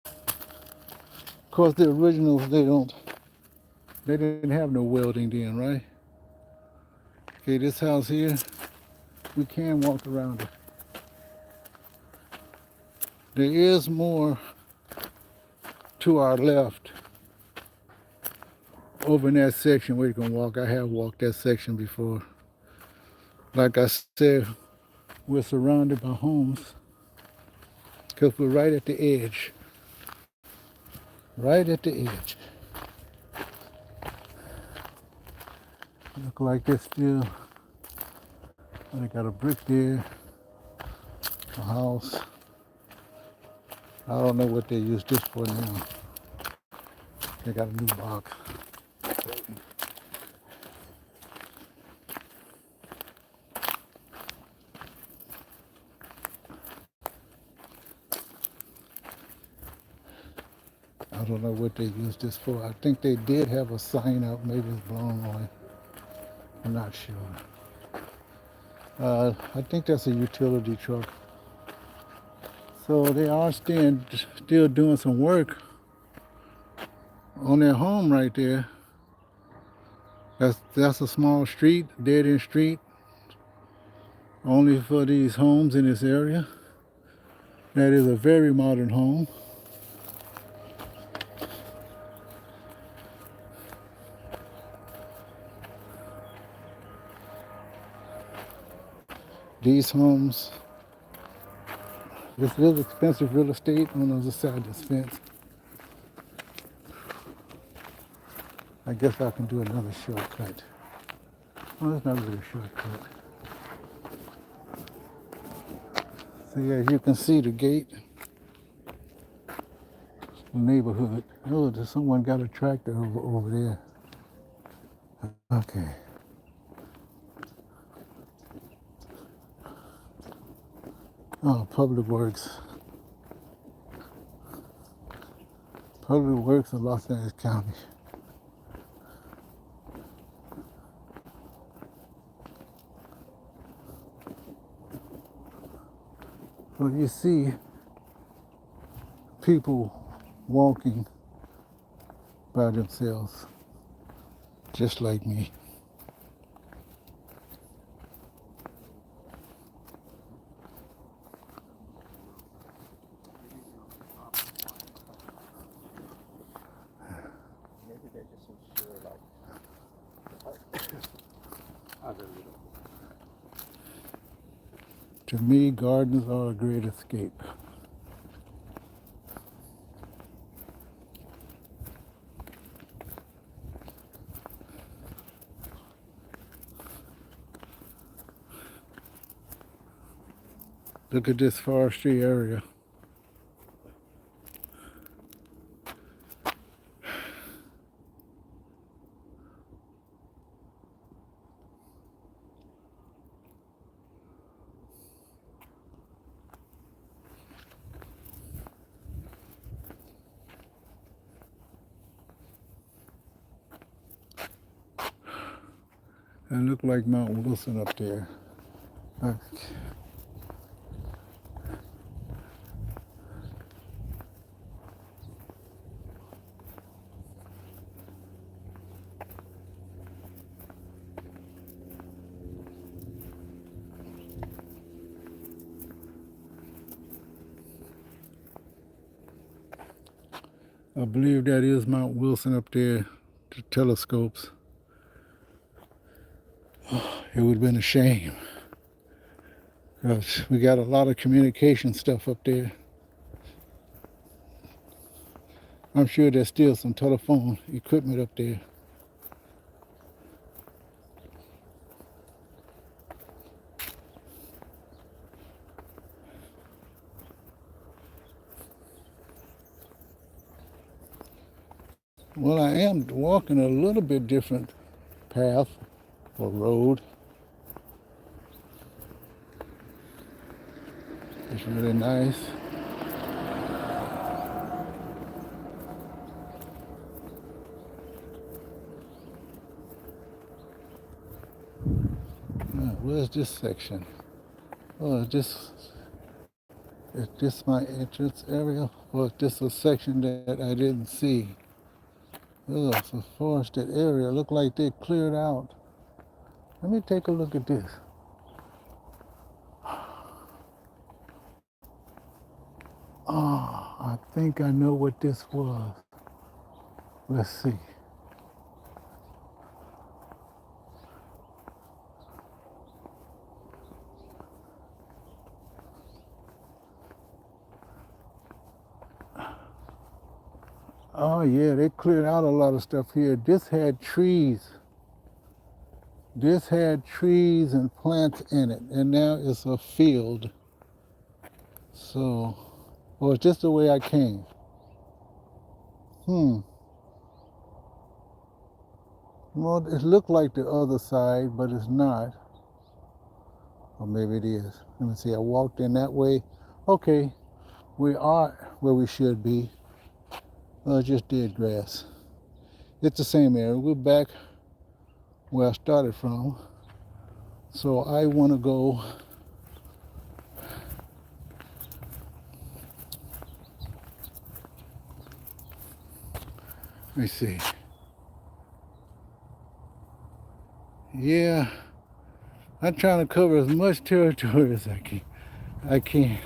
Of course, the originals they didn't have no welding then, right? Okay, this house here, we can walk around it. There is more to our left over in that section where you can walk. I have walked that section before. Like I said, we're surrounded by homes because we're right at the edge. Right at the edge. Look like they're still, they got a brick there, a house. I don't know what they use this for now. They got a new box. I don't know what they use this for. I think they did have a sign up, maybe it's blown away. I'm not sure. I think that's a utility truck. So they are still doing some work on their home right there. That's a small street, dead-end street, only for these homes in this area. That is a very modern home. These homes, this is expensive real estate on the other side of this fence. I guess I can do another shortcut. Oh, that's not really a shortcut. So yeah, you can see the gate, the neighborhood. Oh, there's someone got a tractor over there. Okay. Oh, Public Works. Public Works in Los Angeles County. So you see people walking by themselves, just like me. To me, gardens are a great escape. Look at this forestry area. And look like Mount Wilson up there. Okay. I believe that is Mount Wilson up there, the telescopes. It would have been a shame, because we got a lot of communication stuff up there. I'm sure there's still some telephone equipment up there. Well, I am walking a little bit different path or road. It's really nice. where's this section? Oh, is this my entrance area? Or is this a section that I didn't see? Oh, it's a forested area. Look like they cleared out. Let me take a look at this. Oh, I think I know what this was. Let's see. Oh yeah, they cleared out a lot of stuff here. This had trees. This had trees and plants in it, and now it's a field. So, well, it's just the way I came. Well, it looked like the other side, but it's not. Or maybe it is. Let me see, I walked in that way. Okay, we are where we should be. Just dead grass. It's the same area. We're back where I started from. So I want to go let me see. Yeah, I'm trying to cover as much territory as I can. I can.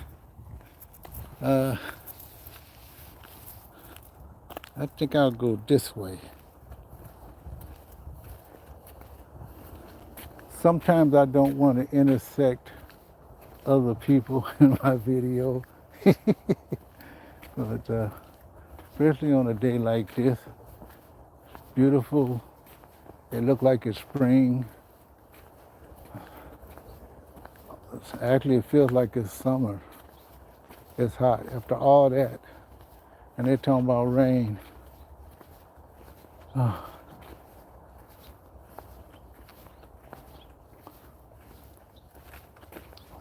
I think I'll go this way. Sometimes I don't want to intersect other people in my video. But especially on a day like this, beautiful. It looked like it's spring. Actually, it feels like it's summer. It's hot after all that. And they're talking about rain. Oh.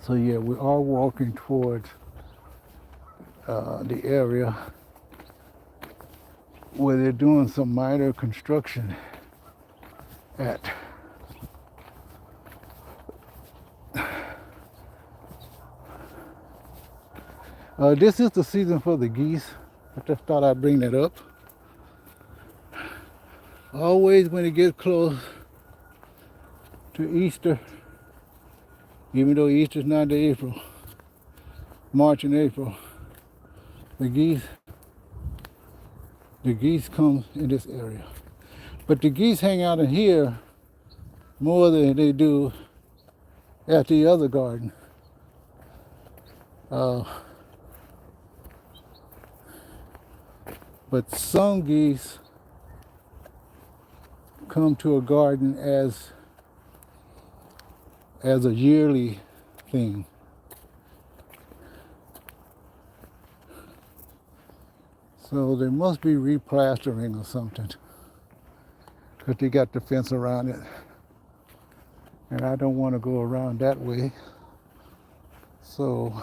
So yeah, we are walking towards the area where they're doing some minor construction at. This is the season for the geese. I just thought I'd bring that up. Always when it gets close to Easter, even though Easter's not to April, March and April, the geese come in this area. But the geese hang out in here more than they do at the other garden. But some geese come to a garden as a yearly thing. So they must be replastering or something, because they got the fence around it. And I don't want to go around that way. So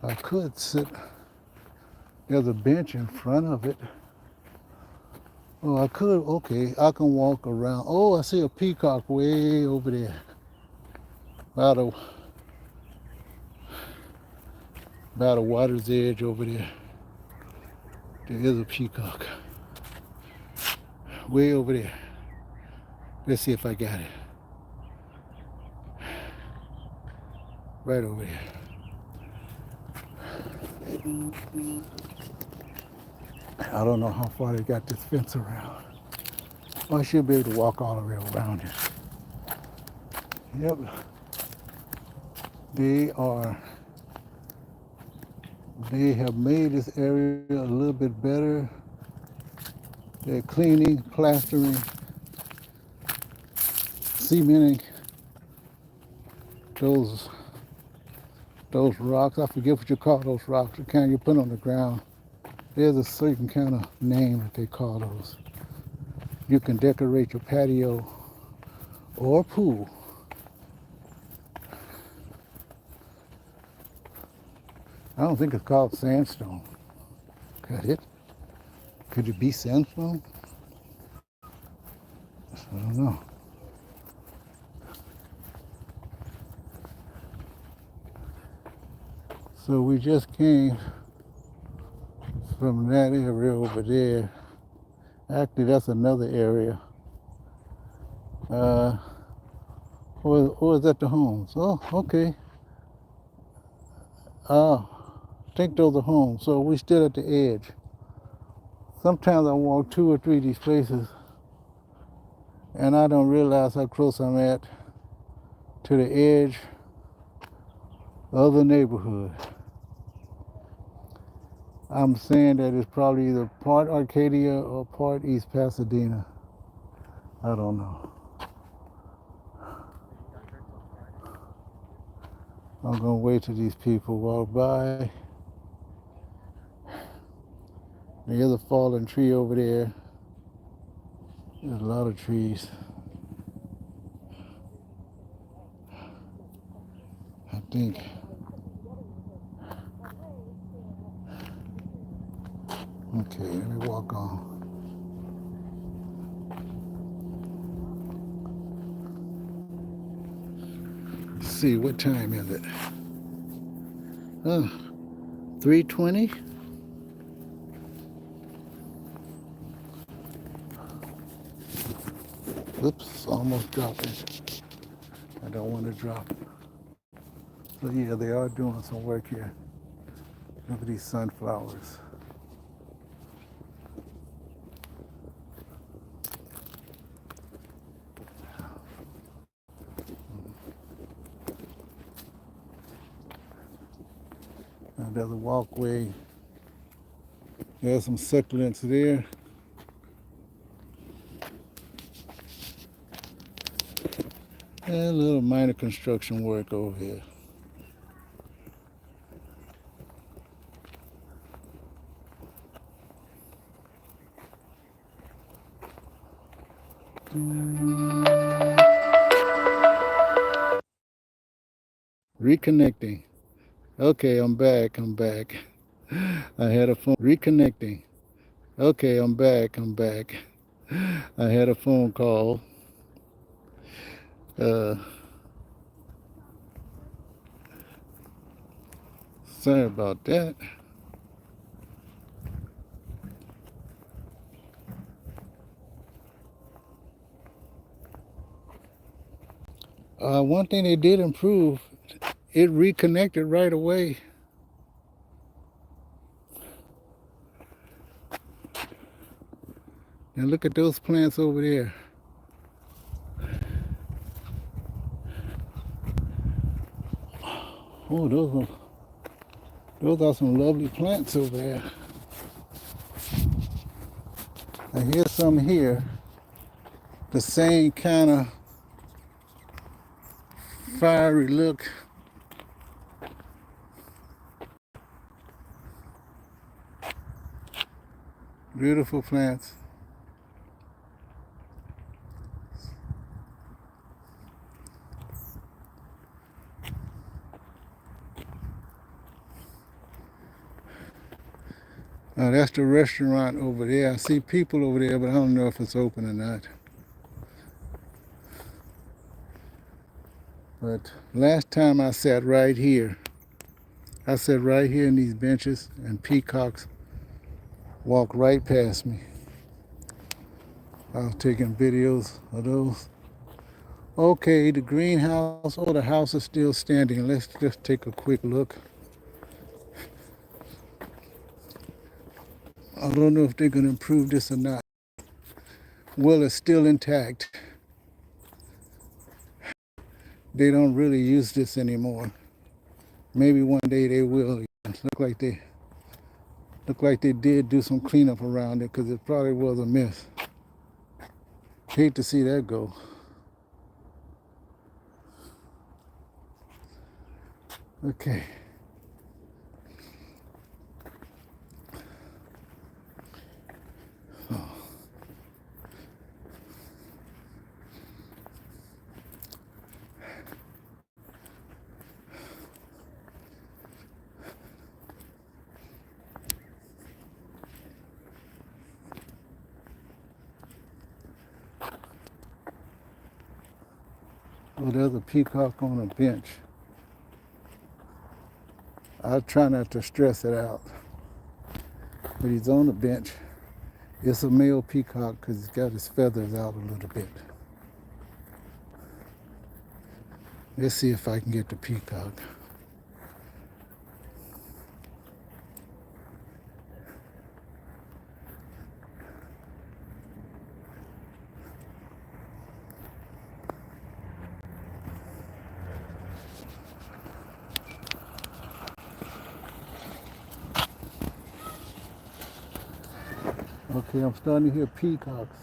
I could sit, there's a bench in front of it. Oh, I could, okay, I can walk around. Oh, I see a peacock way over there. About a water's edge over there. There is a peacock. Way over there. Let's see if I got it. Right over there. I don't know how far they got this fence around. Oh, I should be able to walk all the way around it. Yep. They have made this area a little bit better. They're cleaning, plastering, cementing those rocks. I forget what you call those rocks. The kind you put on the ground. There's a certain kind of name that they call those. You can decorate your patio or pool. I don't think it's called sandstone. Could it? Could it be sandstone? I don't know. So we just came from that area over there. Actually, that's another area. Or is that the homes? Oh, okay. I think those are homes. So we still at the edge. Sometimes I walk 2 or 3 of these places and I don't realize how close I'm at to the edge of the neighborhood. I'm saying that it's probably either part Arcadia or part East Pasadena. I don't know. I'm gonna wait till these people walk by. There's a fallen tree over there. There's a lot of trees. I think. Okay, let me walk on. Let's see, what time is it? 3:20. Oops, almost dropped it. I don't want to drop it. So yeah, they are doing some work here. Look at these sunflowers. Now there's a walkway. There's some succulents there. And a little minor construction work over here. Reconnecting. Okay, I'm back. I had a phone. Reconnecting. Okay, I'm back. I had a phone call. Sorry about that. One thing they did improve, it reconnected right away. And look at those plants over there. Oh, those are some lovely plants over there. And here's some here. The same kind of fiery look. Beautiful plants. That's the restaurant over there. I see people over there, but I don't know if it's open or not. But last time I sat right here. I sat right here in these benches and peacocks walked right past me. I was taking videos of those. Okay, the greenhouse, the house is still standing. Let's just take a quick look. I don't know if they're going to improve this or not. Well, it's still intact. They don't really use this anymore. Maybe one day they will. Look like they did do some cleanup around it because it probably was a mess. Hate to see that go. Okay. Oh, there's a peacock on a bench. I'll try not to stress it out. But he's on the bench. It's a male peacock because he's got his feathers out a little bit. Let's see if I can get the peacock. Okay, I'm starting to hear peacocks.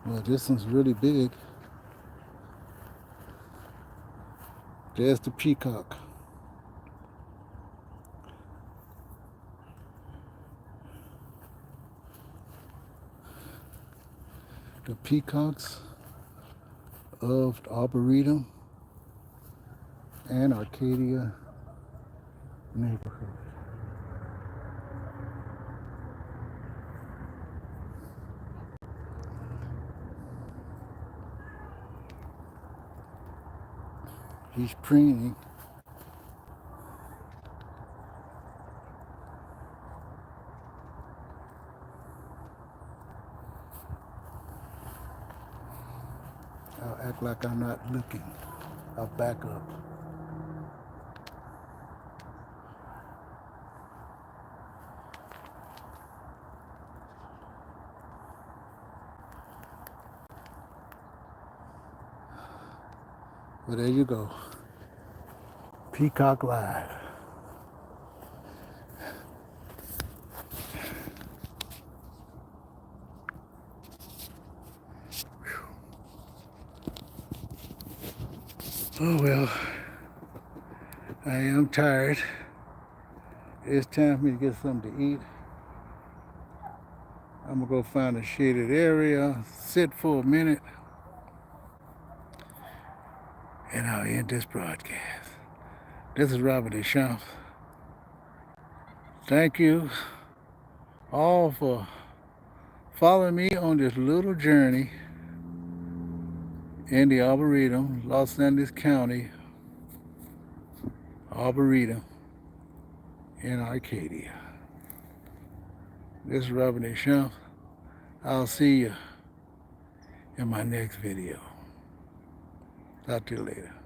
Well, this one's really big. There's the peacock. The peacocks of the Arboretum and Arcadia neighborhood. He's preening. I'll act like I'm not looking. I'll back up. Well, there you go. Peacock Live. Oh well, I am tired. It's time for me to get something to eat. I'm gonna go find a shaded area, sit for a minute, and I'll end this broadcast. This is Robert Deschamps. Thank you all for following me on this little journey in the Arboretum, Los Angeles County Arboretum in Arcadia. This is Robert Deschamps. I'll see you in my next video. Talk to you later.